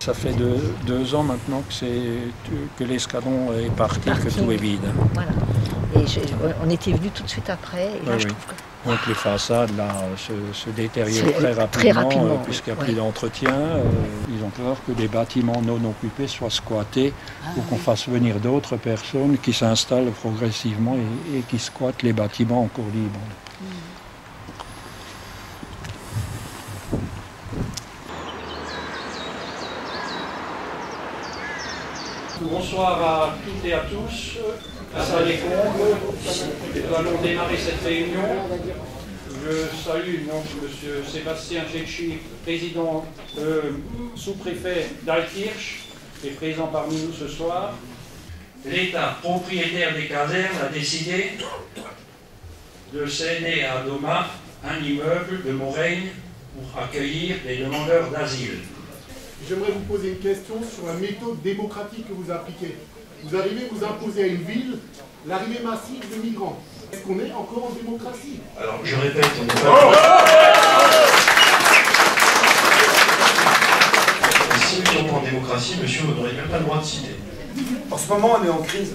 ça fait 2 ans maintenant que l'escadron est parti, que tout est vide. Voilà. Et on était venus tout de suite après. Et là, Oui, je oui. trouve que... Donc les façades là, se détériorent très rapidement, puisqu'il n'y a plus d'entretien. Ils ont peur que des bâtiments non occupés soient squattés ou qu'on fasse venir d'autres personnes qui s'installent progressivement et qui squattent les bâtiments encore libres. Bonsoir à toutes et à tous. Nous allons démarrer cette réunion. Je salue donc M. Sébastien Tchétchi, président sous-préfet d'Altkirch, qui est présent parmi nous ce soir. L'État propriétaire des casernes a décidé de céder à Doma un immeuble de Moraigne pour accueillir les demandeurs d'asile. J'aimerais vous poser une question sur la méthode démocratique que vous appliquez. Vous arrivez, vous imposez à une ville l'arrivée massive de migrants. Est-ce qu'on est encore en démocratie? Alors, je répète, on n'est pas... Si nous sommes en démocratie, monsieur, vous n'aurez même pas le droit de citer. En ce moment, on est en crise.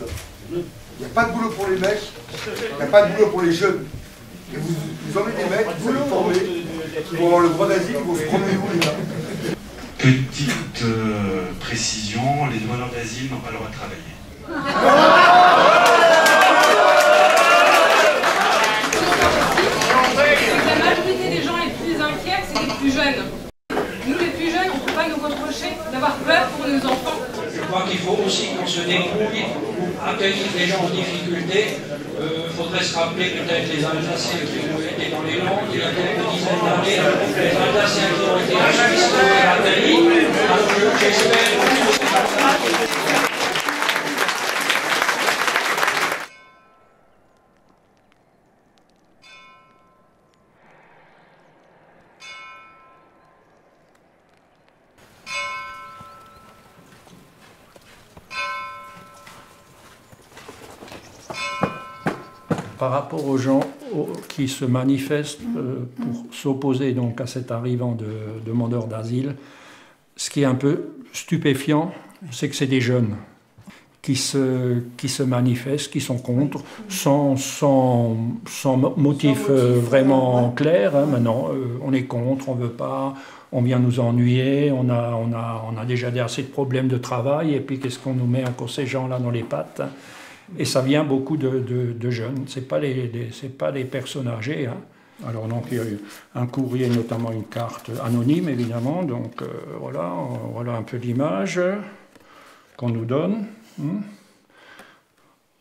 Il n'y a pas de boulot pour les mecs, il n'y a pas de boulot pour les jeunes. Et vous emmenez des mecs, vous les formez, qui vont avoir le droit d'asile, ils vont se promener où, les gars? Petite précision, les demandeurs d'asile n'ont pas le droit de travailler. La majorité des gens les plus inquiets, c'est les plus jeunes. Nous, les plus jeunes, on ne peut pas nous reprocher d'avoir peur pour nos enfants. Je crois qu'il faut aussi qu'on se débrouille pour accueillir les gens en difficulté. Il faudrait se rappeler peut-être les Alsaciens qui ont été dans les Landes il y a quelques dizaines d'années, les Alsaciens qui ont été enregistrés à Nathalie. Alors j'espère que par rapport aux gens qui se manifestent pour s'opposer donc à cet arrivant de demandeurs d'asile, ce qui est un peu stupéfiant, c'est que c'est des jeunes qui se manifestent, qui sont contre, sans motif vraiment clair. Hein. Maintenant, on est contre, on ne veut pas, on vient nous ennuyer, on a déjà assez de problèmes de travail, et puis qu'est-ce qu'on nous met encore ces gens-là dans les pattes, hein. Et ça vient beaucoup de jeunes, c'est pas les personnes âgées. Hein. Alors donc il y a eu un courrier, notamment une carte anonyme évidemment, donc voilà un peu l'image qu'on nous donne.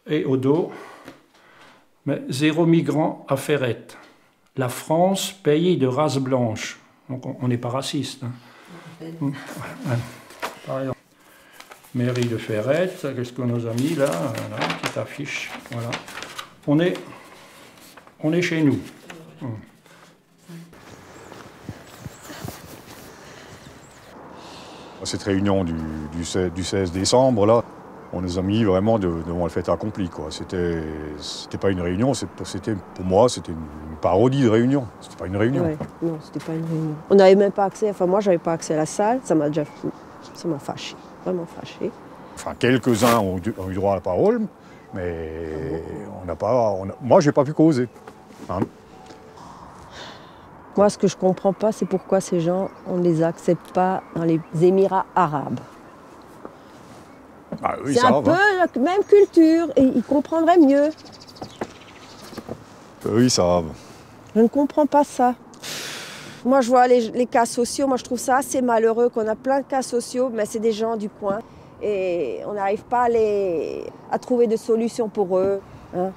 Et au dos, mais 0 migrant à Ferrette. La France, pays de race blanche. Donc on n'est pas raciste. Hein. Par exemple. Mairie de Ferrette, qu'est-ce qu'on nous a mis là? Voilà, une petite affiche. Voilà. On est chez nous. Cette réunion du 16 décembre, là, on nous a mis vraiment devant le fait accompli, quoi. C'était pas une réunion, pour moi, c'était une parodie de réunion. C'était pas une réunion. Ouais, non, c'était pas une réunion. On n'avait même pas accès, moi, j'avais pas accès à la salle, ça m'a fâché. Vraiment fâché. Enfin, quelques-uns ont eu droit à la parole, mais moi, j'ai pas pu causer. Hein. Moi, ce que je comprends pas, c'est pourquoi ces gens, on ne les accepte pas dans les Émirats arabes. Ah, oui, c'est un peu la même culture, et ils comprendraient mieux. Oui, ça va. Je ne comprends pas ça. Moi, je vois les cas sociaux, moi je trouve ça assez malheureux qu'on a plein de cas sociaux, mais c'est des gens du coin. Et on n'arrive pas à trouver de solutions pour eux. Hein.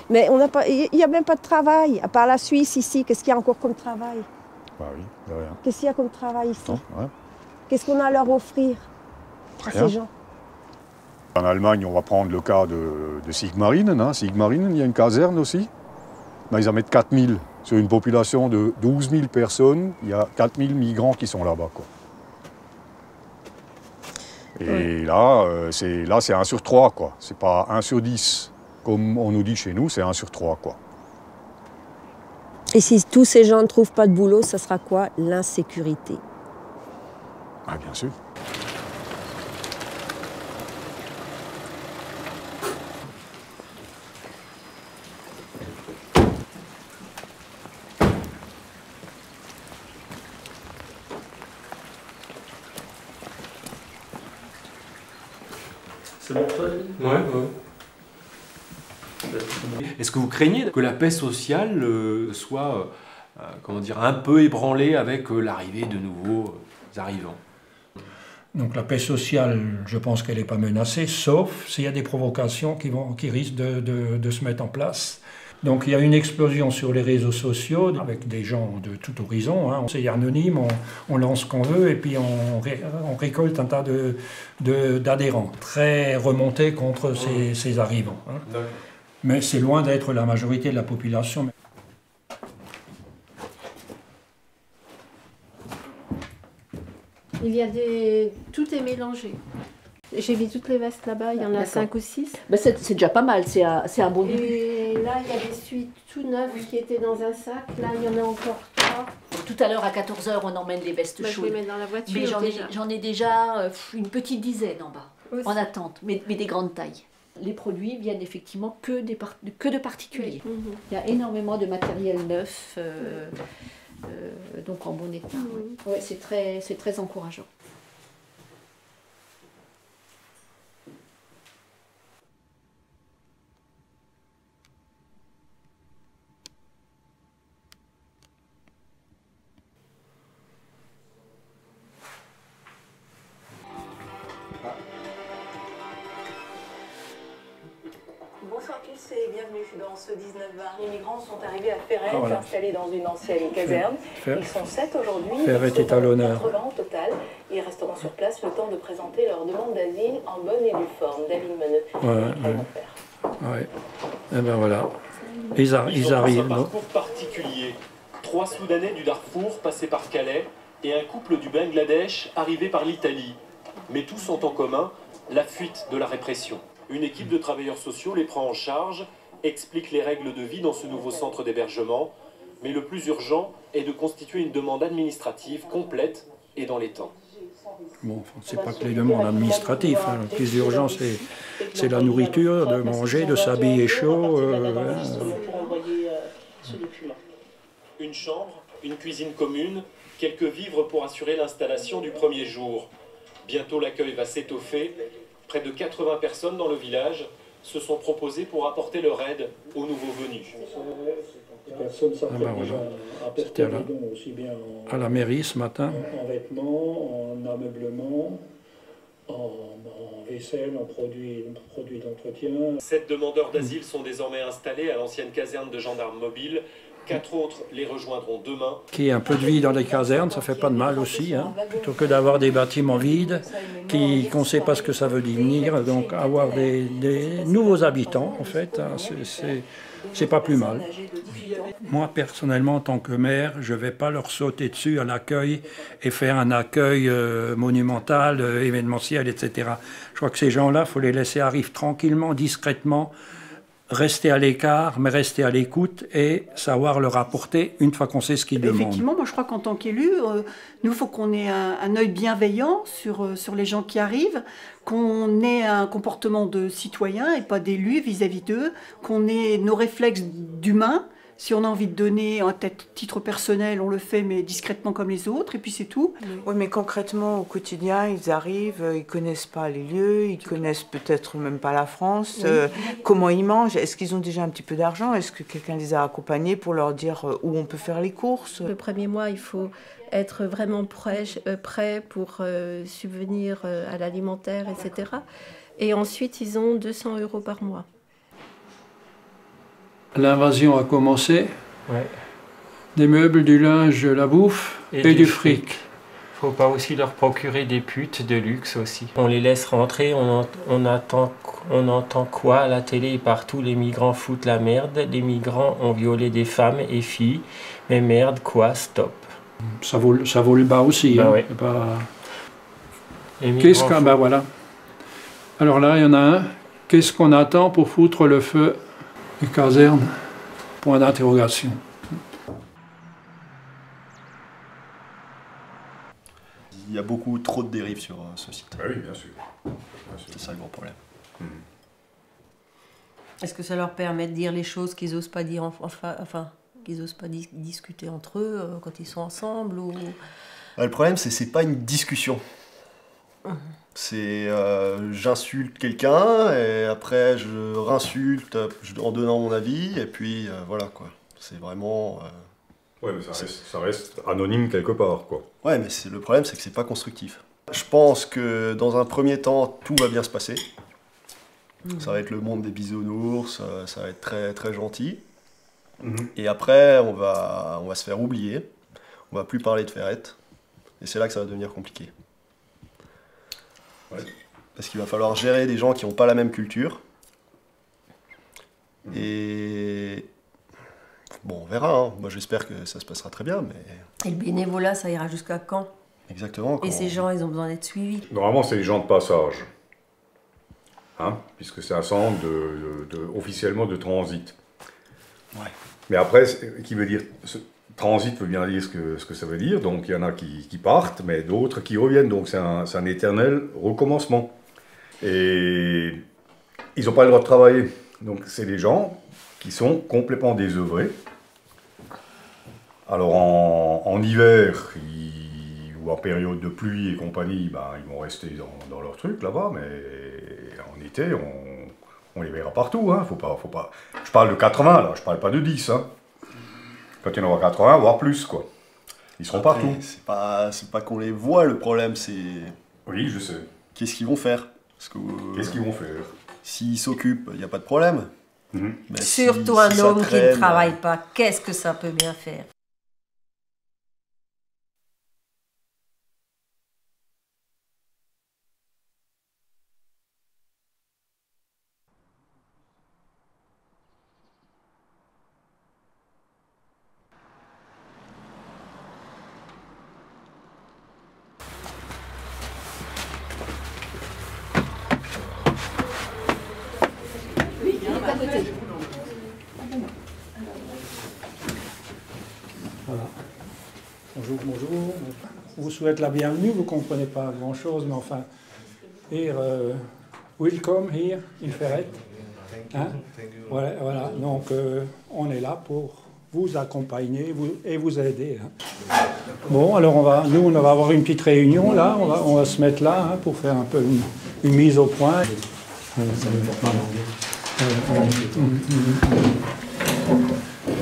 Mais il n'y a même pas de travail. À part la Suisse, ici, qu'est-ce qu'il y a encore comme travail? Bah oui, de rien. Qu'est-ce qu'il y a comme travail ici? Ouais. Qu'est-ce qu'on a à leur offrir à ces gens? En Allemagne, on va prendre le cas de Sigmaringen. Hein. Sigmaringen, il y a une caserne aussi. Ben, ils en mettent 4000. Sur une population de 12 000 personnes, il y a 4000 migrants qui sont là-bas, quoi. Et là, c'est 1 sur 3, quoi. C'est pas 1 sur 10, comme on nous dit chez nous, c'est 1 sur 3, quoi. Et si tous ces gens ne trouvent pas de boulot, ça sera quoi? L'insécurité. Ah, bien sûr. C'est bon, ça? Ouais. Est-ce que vous craignez que la paix sociale soit comment dire, un peu ébranlée avec l'arrivée de nouveaux arrivants? Donc la paix sociale, je pense qu'elle n'est pas menacée, sauf s'il y a des provocations qui risquent de se mettre en place. Donc il y a une explosion sur les réseaux sociaux avec des gens de tout horizon. Hein. C'est anonyme, on lance ce qu'on veut et puis on récolte un tas d'adhérents très remontés contre ces arrivants. Hein. Mais c'est loin d'être la majorité de la population. Il y a tout est mélangé. J'ai vu toutes les vestes là-bas, il y en a 5 ou 6. Ben c'est déjà pas mal, c'est un bon début. Et là, il y a des suites tout neuves qui étaient dans un sac. Là, il y en a encore 3. Tout à l'heure, à 14 h, on emmène les vestes chaudes. Je les mets dans la voiture. Mais j'en ai déjà une petite dizaine en bas, aussi. En attente, mais des grandes tailles. Les produits viennent effectivement que de particuliers. Il y a énormément de matériel neuf, donc en bon état. Ouais, c'est très encourageant. Bonsoir tous et bienvenue dans ce 19-20. Les migrants sont arrivés à Ferret, installés dans une ancienne caserne. Ils sont 7 aujourd'hui. Ferret est à l'honneur. 80 au total. Ils resteront sur place le temps de présenter leur demande d'asile en bonne et due forme. David Meneux. Ouais. Et ben voilà. Ils arrivent. Un parcours particulier. 3 Soudanais du Darfour passés par Calais et un couple du Bangladesh arrivé par l'Italie. Mais tous ont en commun la fuite de la répression. Une équipe de travailleurs sociaux les prend en charge, explique les règles de vie dans ce nouveau centre d'hébergement, mais le plus urgent est de constituer une demande administrative complète et dans les temps. Bon, c'est pas que les demandes administratives. Hein. Le plus urgent, c'est la nourriture, de manger, de s'habiller chaud. Une chambre, une cuisine commune, quelques vivres pour assurer l'installation du premier jour. Bientôt l'accueil va s'étoffer. Près de 80 personnes dans le village se sont proposées pour apporter leur aide aux nouveaux venus. C'était à la mairie ce matin. En vêtements, en ameublement, en vaisselle, en produits d'entretien. 7 demandeurs d'asile sont désormais installés à l'ancienne caserne de gendarmes mobiles. 4 autres les rejoindront demain. Qu'il y ait un peu de vie dans les casernes, ça fait pas de mal aussi, hein. Plutôt que d'avoir des bâtiments vides, qu'on ne sait pas ce que ça veut dire. Donc avoir des nouveaux habitants, en fait, hein, c'est pas plus mal. Moi, personnellement, en tant que maire, je ne vais pas leur sauter dessus à l'accueil et faire un accueil monumental, événementiel, etc. Je crois que ces gens-là, il faut les laisser arriver tranquillement, discrètement, rester à l'écart, mais rester à l'écoute et savoir leur apporter une fois qu'on sait ce qu'ils demandent. Effectivement, moi je crois qu'en tant qu'élu, nous, il faut qu'on ait un œil bienveillant sur les gens qui arrivent, qu'on ait un comportement de citoyen et pas d'élu vis-à-vis d'eux, qu'on ait nos réflexes d'humains. Si on a envie de donner à titre personnel, on le fait, mais discrètement comme les autres, et puis c'est tout. Oui, mais concrètement, au quotidien, ils arrivent, ils connaissent pas les lieux, ils connaissent peut-être même pas la France. Comment ils mangent? Est-ce qu'ils ont déjà un petit peu d'argent? Est-ce que quelqu'un les a accompagnés pour leur dire où on peut faire les courses? Le premier mois, il faut être vraiment prêt pour subvenir à l'alimentaire, etc. Et ensuite, ils ont 200 € par mois. L'invasion a commencé. Ouais. Des meubles, du linge, de la bouffe et du fric. Faut pas aussi leur procurer des putes de luxe aussi. On les laisse rentrer, on entend quoi à la télé partout? Les migrants foutent la merde, les migrants ont violé des femmes et filles. Mais merde, quoi, stop. Ça vaut le bas aussi. Bah hein. ouais. Qu'est-ce qu'on... Bah voilà. Alors là, il y en a un. Qu'est-ce qu'on attend pour foutre le feu des casernes? Point d'interrogation. Il y a beaucoup trop de dérives sur ce site. Oui, bien sûr. C'est ça le gros problème. Est-ce que ça leur permet de dire les choses qu'ils n'osent pas dire, qu'ils n'osent pas discuter entre eux quand ils sont ensemble ou... Le problème, c'est pas une discussion. C'est j'insulte quelqu'un et après je réinsulte en donnant mon avis et puis voilà quoi. C'est vraiment... Ouais, mais ça reste anonyme quelque part, quoi. Ouais, mais le problème, c'est que c'est pas constructif. Je pense que dans un premier temps, tout va bien se passer. Ça va être le monde des bisounours, ça va être très, très gentil. Et après, on va se faire oublier. On va plus parler de Ferrette. Et c'est là que ça va devenir compliqué. Ouais. Parce qu'il va falloir gérer des gens qui n'ont pas la même culture. Et... Bon, on verra, hein. Moi j'espère que ça se passera très bien, mais... Et le bénévolat, ça ira jusqu'à quand? Exactement. Et ces gens, ils ont besoin d'être suivis. Normalement, c'est les gens de passage. Hein, puisque c'est un centre officiellement de transit. Ouais. Mais après, qui veut dire... Transit veut bien dire ce que ça veut dire, donc il y en a qui partent, mais d'autres qui reviennent, donc c'est un éternel recommencement. Et ils n'ont pas le droit de travailler. Donc c'est des gens qui sont complètement désœuvrés. Alors en hiver, ou en période de pluie et compagnie, ben, ils vont rester dans leur truc là-bas, mais en été, on les verra partout. Hein. Faut pas... Je parle de 80 là, je parle pas de 10. Hein. Quand il y en aura 80, voire plus, quoi. Ils seront après, partout. C'est pas qu'on les voit, le problème, c'est... Oui, je sais. Qu'est-ce qu'ils vont faire? Qu'est-ce qu'ils vont faire? S'ils s'occupent, il n'y a pas de problème. Mais surtout un homme qui ne travaille pas, qu'est-ce que ça peut bien faire? Voilà. Bonjour, bonjour. On vous souhaite la bienvenue, vous ne comprenez pas grand-chose, mais enfin, here, welcome here in Ferrette. Hein? Voilà, voilà, donc on est là pour vous accompagner et vous aider. Hein. Bon, alors nous on va avoir une petite réunion là, on va se mettre là hein, pour faire un peu une mise au point.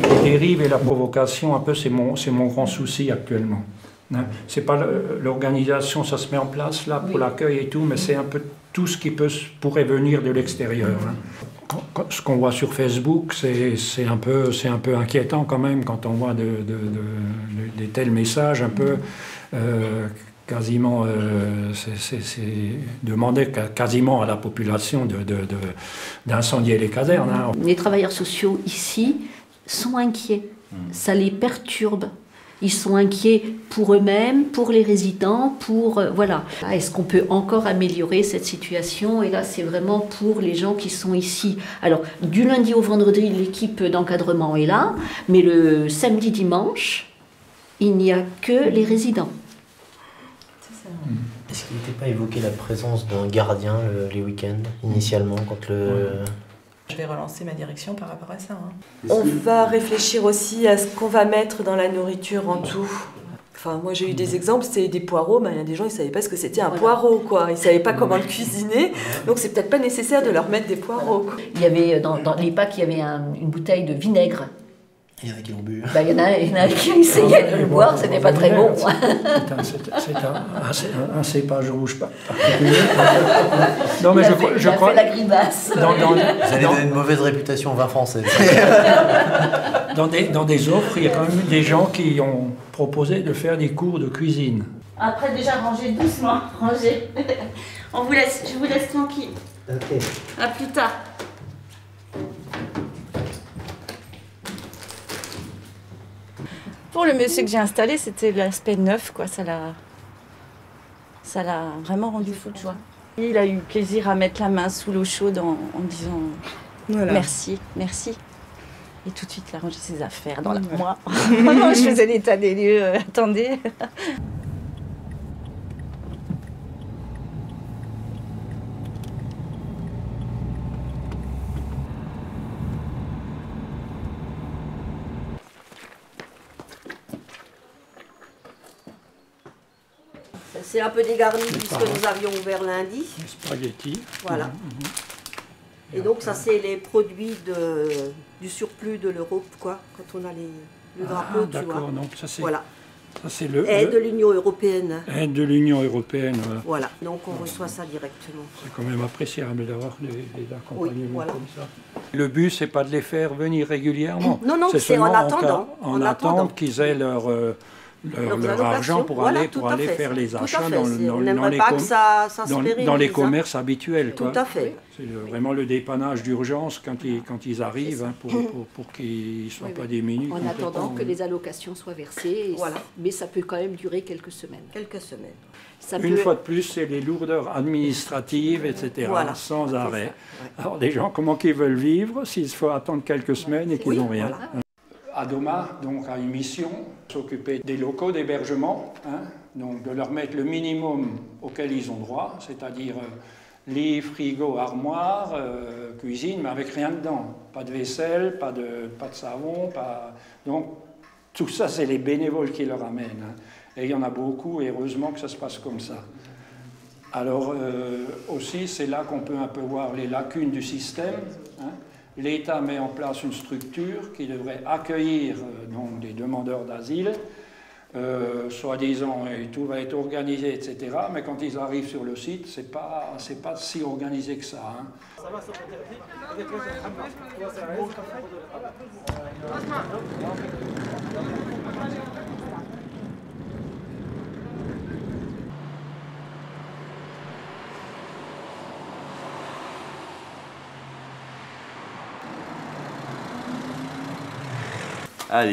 Les dérives et la provocation, un peu, c'est mon grand souci actuellement. Hein. C'est pas l'organisation, ça se met en place là pour l'accueil et tout, mais c'est un peu tout ce qui pourrait venir de l'extérieur. Hein. Ce qu'on voit sur Facebook, c'est un peu inquiétant quand même quand on voit des tels messages un peu quasiment, c'est demander quasiment à la population d'incendier les casernes. Hein. Les travailleurs sociaux ici sont inquiets, ça les perturbe. Ils sont inquiets pour eux-mêmes, pour les résidents, voilà. Est-ce qu'on peut encore améliorer cette situation? Et là, c'est vraiment pour les gens qui sont ici. Alors, du lundi au vendredi, l'équipe d'encadrement est là, mais le samedi, dimanche, il n'y a que les résidents. Est-ce qu'il n'était pas évoqué la présence d'un gardien les week-ends, initialement, quand le... Je vais relancer ma direction par rapport à ça. Hein. On va réfléchir aussi à ce qu'on va mettre dans la nourriture en tout. Enfin, moi j'ai eu des exemples, c'était des poireaux, il y a des gens, ils ne savaient pas ce que c'était un poireau, quoi. Ils ne savaient pas comment le cuisiner, donc c'est peut-être pas nécessaire de leur mettre des poireaux. Quoi. Il y avait, dans les packs, il y avait une bouteille de vinaigre. Il y en a qui l'ont bu. Il y en a qui essayaient de le boire, c'était pas très bon. C'est un cépage rouge particulier. Non, mais je crois. Fait la grimace. Vous allez donner une mauvaise réputation au vin français. Dans des offres, il y a quand même des gens qui ont proposé de faire des cours de cuisine. Après, déjà, rangez doucement, rangez. Je vous laisse tranquille. Ok. À plus tard. Pour le monsieur que j'ai installé, c'était l'aspect neuf, quoi. Ça l'a vraiment rendu fou de joie. Il a eu plaisir à mettre la main sous l'eau chaude en disant voilà. Merci, merci. Et tout de suite, il a rangé ses affaires dans moi. Je faisais l'état des lieux. Attendez. C'est un peu dégarni puisque nous avions ouvert lundi. Les spaghettis. Voilà. Et donc ça c'est les produits du surplus de l'Europe, quoi, quand on a le drapeau, tu vois. Donc ça c'est voilà. Le aide de l'Union européenne. Aide de l'Union européenne, voilà. Voilà, donc on reçoit ça directement. C'est quand même appréciable d'avoir des accompagnements comme ça. Le but, c'est pas de les faire venir régulièrement. Non, non, c'est en attendant. En attendant qu'ils aient leur argent pour aller faire les achats dans les commerces habituels. Tout à fait. C'est vraiment le dépannage d'urgence quand ils arrivent, hein, pour qu'ils ne soient pas démunis. En attendant que les allocations soient versées, mais ça peut quand même durer quelques semaines. Une fois de plus, c'est les lourdeurs administratives, etc., sans arrêt. Alors des gens, comment qu'ils veulent vivre s'il faut attendre quelques semaines et qu'ils n'ont rien. Adoma donc, a une mission, s'occuper des locaux d'hébergement, hein, donc de leur mettre le minimum auquel ils ont droit, c'est-à-dire lit, frigo, armoire, cuisine, mais avec rien dedans. Pas de vaisselle, pas de savon, donc tout ça, c'est les bénévoles qui leur amènent. Hein. Et il y en a beaucoup, et heureusement que ça se passe comme ça. Alors aussi, c'est là qu'on peut un peu voir les lacunes du système. Hein. L'État met en place une structure qui devrait accueillir donc, des demandeurs d'asile, soi-disant tout va être organisé, etc. Mais quand ils arrivent sur le site, c'est pas si organisé que ça. Hein.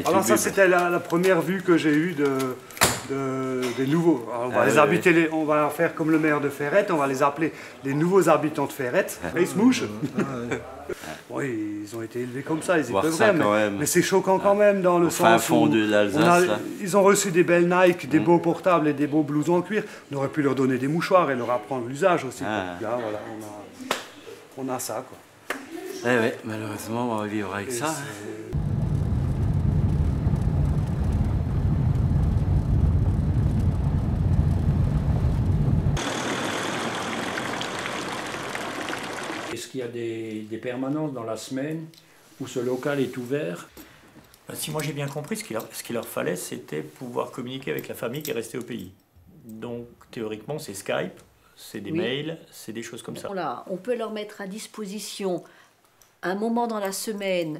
Alors ça c'était la première vue que j'ai eue des nouveaux. Alors, on va leur faire comme le maire de Ferrette, on va les appeler les nouveaux habitants de Ferrette. Ils se mouchent. Oui, ils ont été élevés comme ça, ils étaient vrais, mais c'est choquant quand même dans le sens où ils ont reçu des belles Nike, des beaux portables et des beaux blousons en cuir. On aurait pu leur donner des mouchoirs et leur apprendre l'usage aussi. Là, voilà, on a ça, quoi. Ouais, malheureusement, on va vivre avec ça. Est-ce qu'il y a des permanences dans la semaine où ce local est ouvert? Si moi j'ai bien compris, ce qu'il leur fallait, c'était pouvoir communiquer avec la famille qui est restée au pays. Donc théoriquement, c'est Skype, c'est des mails, c'est des choses comme ça. Voilà, on peut leur mettre à disposition un moment dans la semaine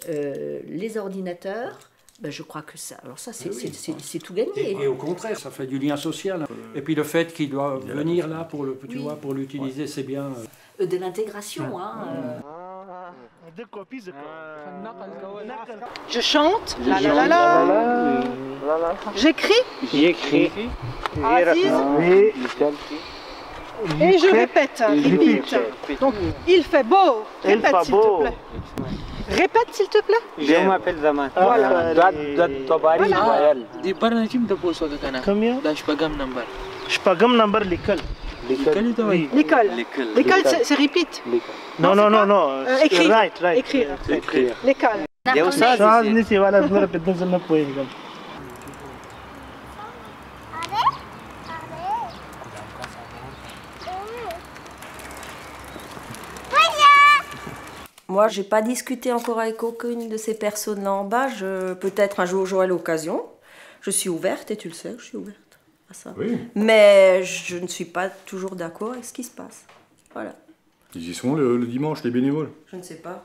les ordinateurs. Ben, je crois que ça, alors ça, c'est tout gagné. Et au contraire, ça fait du lien social. Et puis le fait qu'ils doivent venir là pour l'utiliser, c'est bien. De l'intégration, hein. Je chante, la la la la. J'écris. Aziz. Et je répète, repeat. Donc, il fait beau. Répète s'il te plaît. Répète s'il te plaît. Je m'appelle Zaman. Voilà. Shpagam number l'école. L'école, c'est repeat. Non. Écrire. Right. Écrire. L'école. Moi, j'ai pas discuté encore avec aucune de ces personnes-là en bas. Peut-être un jour j'aurai l'occasion. Je suis ouverte, et tu le sais, je suis ouverte à ça. Oui. Mais je ne suis pas toujours d'accord avec ce qui se passe. Voilà. Ils y sont le dimanche, les bénévoles? Je ne sais pas.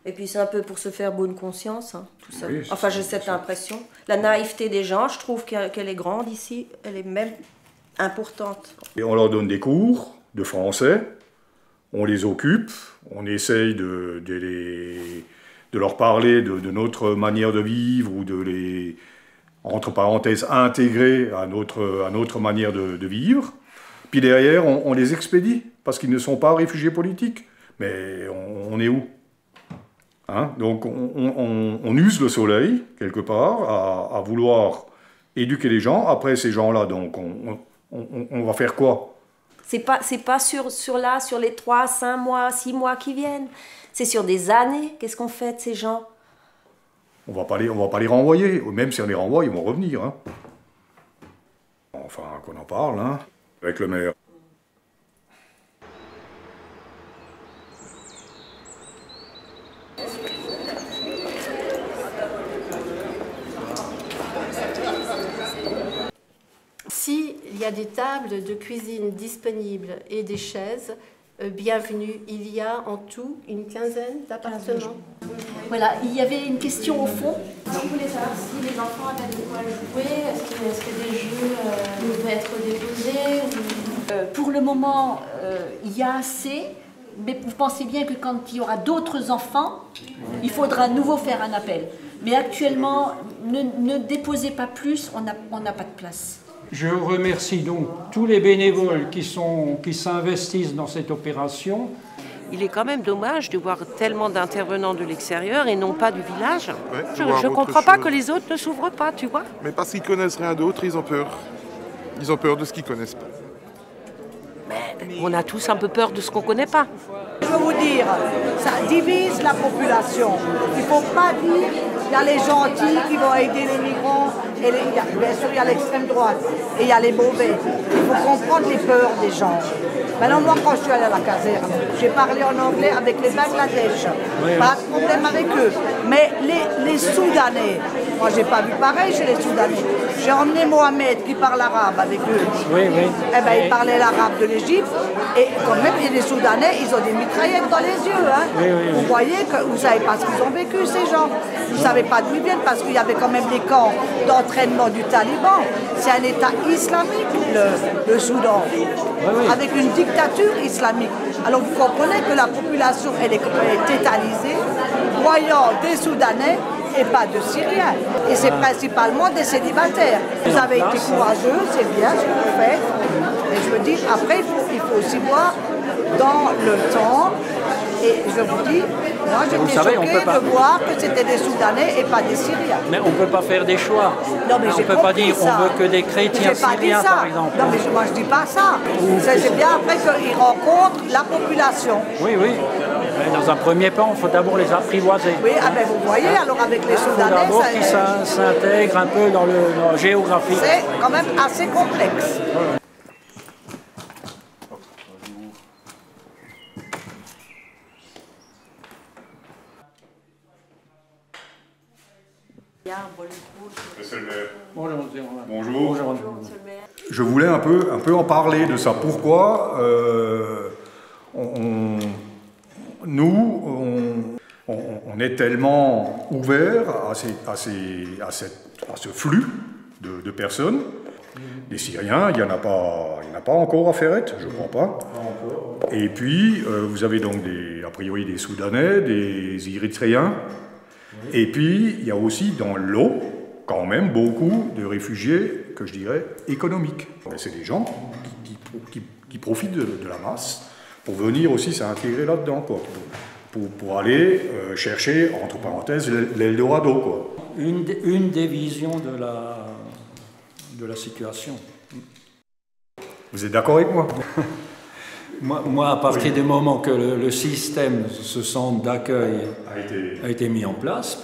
Et puis c'est un peu pour se faire bonne conscience, hein, tout ça. Oui, enfin, j'ai cette impression. La naïveté des gens, je trouve qu'elle est grande ici. Elle est même importante. Et on leur donne des cours de français, on les occupe, on essaye de leur parler de notre manière de vivre ou de les, entre parenthèses, intégrer à notre manière de vivre. Puis derrière, on les expédie, parce qu'ils ne sont pas réfugiés politiques. Mais on est où? Hein? Donc on use le soleil, quelque part, à vouloir éduquer les gens. Après, ces gens-là, donc, on va faire quoi? C'est pas sur les 3, 5 mois, 6 mois qui viennent. C'est sur des années. Qu'est-ce qu'on fait de ces gens? On va pas les renvoyer. Même si on les renvoie, ils vont revenir. Hein. enfin qu'on en parle, hein, avec le maire. S'il y a des tables de cuisine disponibles et des chaises, bienvenue. Il y a en tout une quinzaine d'appartements. Voilà, il y avait une question au fond. On voulait savoir si les enfants avaient de quoi jouer, est-ce que des jeux pouvaient être déposés Pour le moment, il y a assez, mais vous pensez bien que quand il y aura d'autres enfants, il faudra à nouveau faire un appel. Mais actuellement, ne déposez pas plus, on n'a pas de place. Je remercie donc tous les bénévoles qui s'investissent dans cette opération. Il est quand même dommage de voir tellement d'intervenants de l'extérieur et non pas du village. Ouais, je ne comprends pas que les autres ne s'ouvrent pas, tu vois. Mais parce qu'ils connaissent rien d'autre, ils ont peur. Ils ont peur de ce qu'ils connaissent pas. Mais on a tous un peu peur de ce qu'on ne connaît pas. Je veux vous dire, ça divise la population. Il ne faut pas dire qu'il y a les gentils qui vont aider les migrants, et bien sûr il y a l'extrême droite, et il y a les mauvais. Il faut comprendre les peurs des gens. Maintenant, moi, quand je suis allée à la caserne, j'ai parlé en anglais avec les Bangladesh. Pas de problème avec eux. Mais les Soudanais, moi, j'ai pas vu pareil chez les Soudanais. J'ai emmené Mohamed qui parle arabe avec eux. Oui, oui. Eh ben, il parlait l'arabe de l'Égypte. Et quand même, il y a des Soudanais, ils ont des mitraillettes dans les yeux. Hein. Oui, oui, oui. Vous voyez que vous ne savez pas ce qu'ils ont vécu, ces gens. Vous ne savez pas d'où ils viennent, parce qu'il y avait quand même des camps d'entraînement du Taliban. C'est un État islamique, le Soudan, avec une dictature islamique. Alors vous comprenez que la population, elle est tétanisée, voyant des Soudanais et pas de Syriens. Et c'est principalement des célibataires. Vous avez été courageux, c'est bien ce que vous faites. Mais je me dis, après, il faut aussi voir dans le temps. Et je vous dis, moi j'étais choquée de voir que c'était des Soudanais et pas des Syriens. Mais on ne peut pas faire des choix. Non, mais on ne peut pas dire on veut que des chrétiens syriens, par exemple. Non, mais moi je ne dis pas ça. C'est bien après qu'ils rencontrent la population. Oui, oui. Mais dans un premier temps, il faut d'abord les apprivoiser. Oui, ah ben vous voyez, alors avec les Soudanais... Il faut d'abord qu'ils s'intègrent un peu dans la géographie. C'est quand même assez complexe. Bonjour. Bonjour. Je voulais un peu en parler de ça. Pourquoi on est tellement ouvert à ce flux de personnes. Des Syriens, il n'y en a pas encore à Ferrette, je ne crois pas. Et puis, vous avez donc a priori des Soudanais, des Érythréens. Et puis, il y a aussi dans l'eau, quand même, beaucoup de réfugiés, que je dirais, économiques. C'est des gens qui profitent de la masse pour venir aussi s'intégrer là-dedans, quoi. Pour aller chercher, entre parenthèses, l'Eldorado, quoi. Une des visions de la situation. Vous êtes d'accord avec moi? Moi, à partir du moment que le système, ce centre d'accueil a été mis en place,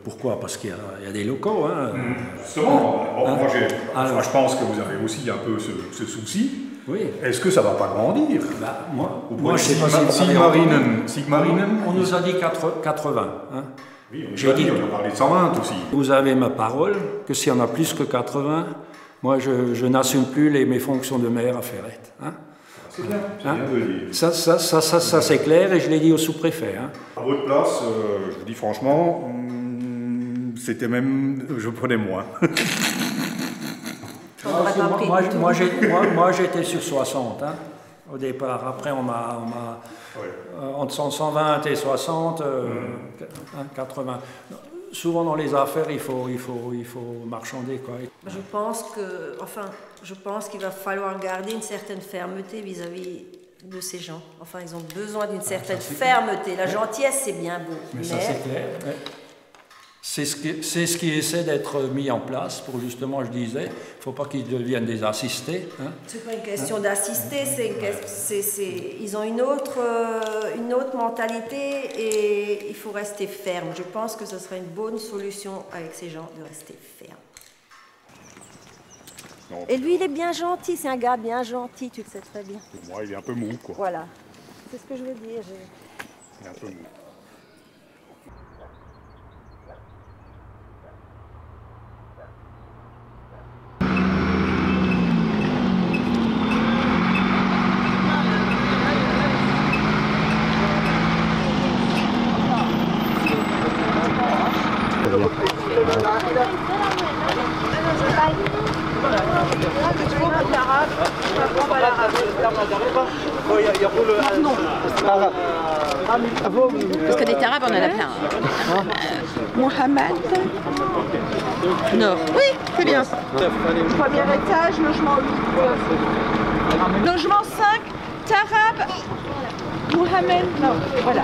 pourquoi? Parce qu'il y a des locaux. Hein, Justement, moi je pense que vous avez aussi un peu ce souci. Oui. Est-ce que ça ne va pas grandir? Moi je sais pas si Sigmarinen, on nous a dit 80. Hein. Oui, on a parlé de 120 aussi. Vous avez ma parole que s'il y en a plus que 80, moi je n'assume plus mes fonctions de maire à Ferrette. Hein. C'est bien, bien de le dire. Ça c'est clair et je l'ai dit au sous-préfet. Hein. À votre place, je vous dis franchement, c'était même... je prenais moins. Moi j'étais sur 60 hein, au départ. Après on m'a entre 120 et 60, 80. Souvent dans les affaires il faut marchander, quoi. Je pense qu'il va falloir garder une certaine fermeté vis-à-vis de ces gens. Enfin, ils ont besoin d'une certaine fermeté. La gentillesse, c'est bien beau. Mais ça, c'est clair. Ouais. C'est ce qui essaie d'être mis en place pour, justement, je disais, il ne faut pas qu'ils deviennent des assistés. Hein. C'est pas une question d'assister, ils ont une autre mentalité et il faut rester ferme. Je pense que ce serait une bonne solution avec ces gens de rester ferme. Et lui, il est bien gentil, c'est un gars bien gentil, tu le sais très bien. Pour moi, il est un peu mou, quoi. Voilà, c'est ce que je veux dire. Il est un peu mou. Parce que des Arabes, on en a plein. Mohamed. Nord. Oui, c'est bien. Premier étage, logement 8. Logement 5, Tarab. Mohamed. Non, voilà.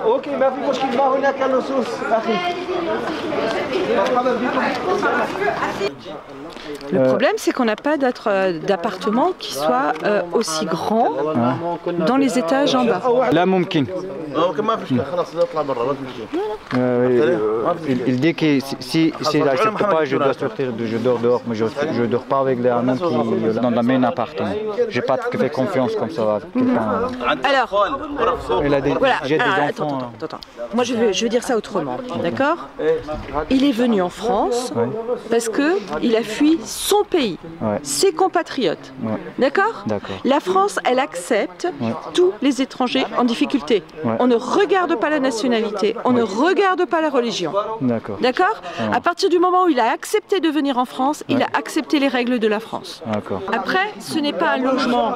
اوكي ما في مشكل ما هناك نصوص اخي Le problème, c'est qu'on n'a pas d'appartement qui soit aussi grand dans les étages en bas. لا ممكن il dit que si n'accepte pas, je dois sortir, je dors dehors, mais je dors pas avec les Allemands qui dans le même appartement. J'ai pas fait confiance comme ça à quelqu'un. Alors, voilà. J'ai des Attends. enfants. Moi, je veux dire ça autrement, d'accord? Il est venu en France parce que il a fui son pays, ses compatriotes, d'accord? La France, elle accepte tous les étrangers en difficulté. On ne regarde pas la nationalité, on ne regarde pas la religion. D'accord? À partir du moment où il a accepté de venir en France, il a accepté les règles de la France. Après, ce n'est pas un logement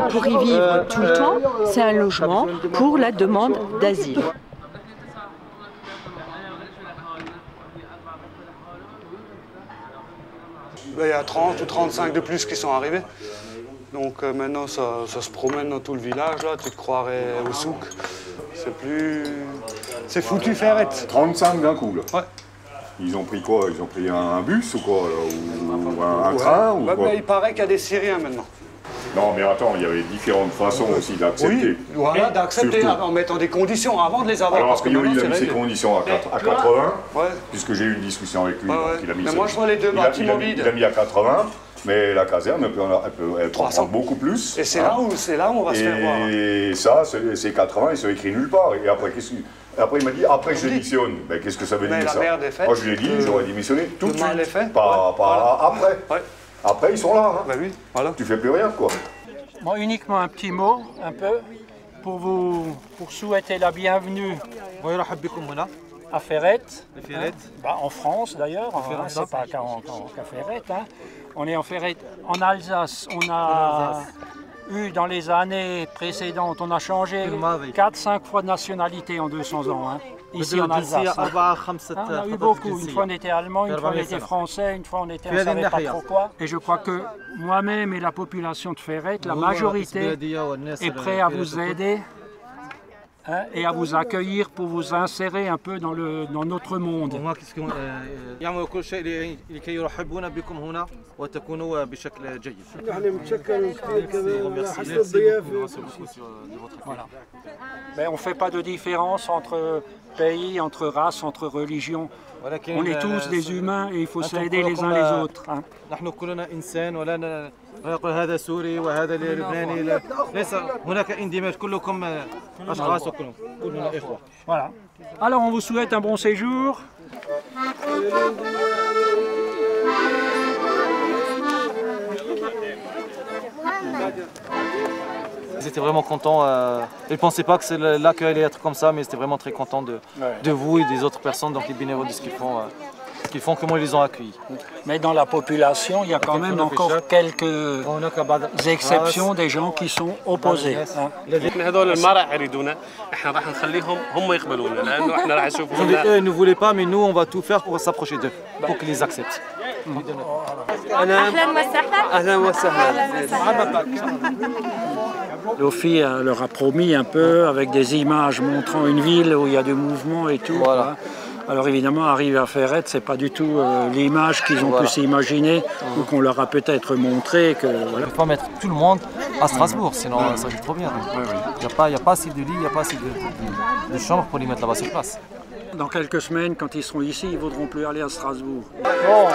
pour y vivre tout le temps, c'est un logement pour la demande d'asile. Il y a 30 ou 35 de plus qui sont arrivés. Donc maintenant, ça se promène dans tout le village, là. Tu te croirais au souk. C'est plus... C'est foutu Ferrette. 35 d'un coup, là. Ouais. Ils ont pris quoi? Ils ont pris un bus ou quoi? Ou un train ou quoi? Mais il paraît qu'il y a des Syriens maintenant. Non, mais attends, il y avait différentes façons aussi d'accepter. Oui, voilà, d'accepter en mettant des conditions avant de les avoir. Alors, a priori, il a mis ses conditions à 80, puisque j'ai eu une discussion avec lui. Donc il a mis mais moi, je vois les deux bâtiments vides. Il a mis à 80, mais la caserne, elle peut prendre beaucoup plus. Et c'est là où on va se faire voir. Et ça, c'est 80, il se écrit nulle part. Et après, après, il m'a dit, après je démissionne. Ben, qu'est-ce que ça veut dire, ça? Moi, je lui ai dit, j'aurais démissionné tout de suite. Pas après. Après, ils sont là. Hein. Ben oui, voilà. Tu fais plus rien, quoi. Bon, uniquement un petit mot, un peu, pour souhaiter la bienvenue à Ferrette. En France, d'ailleurs. Hein, c'est pas qu'à Ferrette. Hein. On est en Ferrette, en Alsace. On a eu, dans les années précédentes, on a changé 4-5 fois de nationalité en 200 ans. Hein. Ici en Alsace. On a eu beaucoup. Une fois on était allemand, une fois on était français, une fois on était on ne savait pas trop quoi. Et je crois que moi-même et la population de Ferrette, la majorité est prête à vous aider et à vous accueillir pour vous insérer un peu dans notre monde. Voilà. Mais on ne fait pas de différence entre pays, entre races, entre religions. On est tous des humains et il faut s'aider les uns les autres. Hein. يقول هذا سوري وهذا لبناني ليس هناك اندماج كلكم اشخاص كلنا اخوه. Voilà. Alors on vous souhaite un bon séjour. Ils étaient vraiment contents. Ils ne pensaient pas que l'accueil allait être comme ça, mais ils étaient vraiment très contents de vous et des autres personnes, donc les bénévoles de ce qu'ils font, comment ils les ont accueillis. Mais dans la population, il y a quand même encore quelques exceptions des gens qui sont opposés. Ils ne voulaient pas, mais nous, on va tout faire pour s'approcher d'eux, pour qu'ils les acceptent. Lofi leur a promis un peu avec des images montrant une ville où il y a du mouvement et tout. Voilà. Alors évidemment, arriver à Ferrette, c'est pas du tout l'image qu'ils ont pu s'imaginer ou qu'on leur a peut-être montré. Il faut pas mettre tout le monde à Strasbourg, sinon ça va être trop bien. Il n'y a pas assez de lits, il n'y a pas assez de chambres pour les mettre là-bas sur place. Dans quelques semaines, quand ils seront ici, ils ne voudront plus aller à Strasbourg. Bon.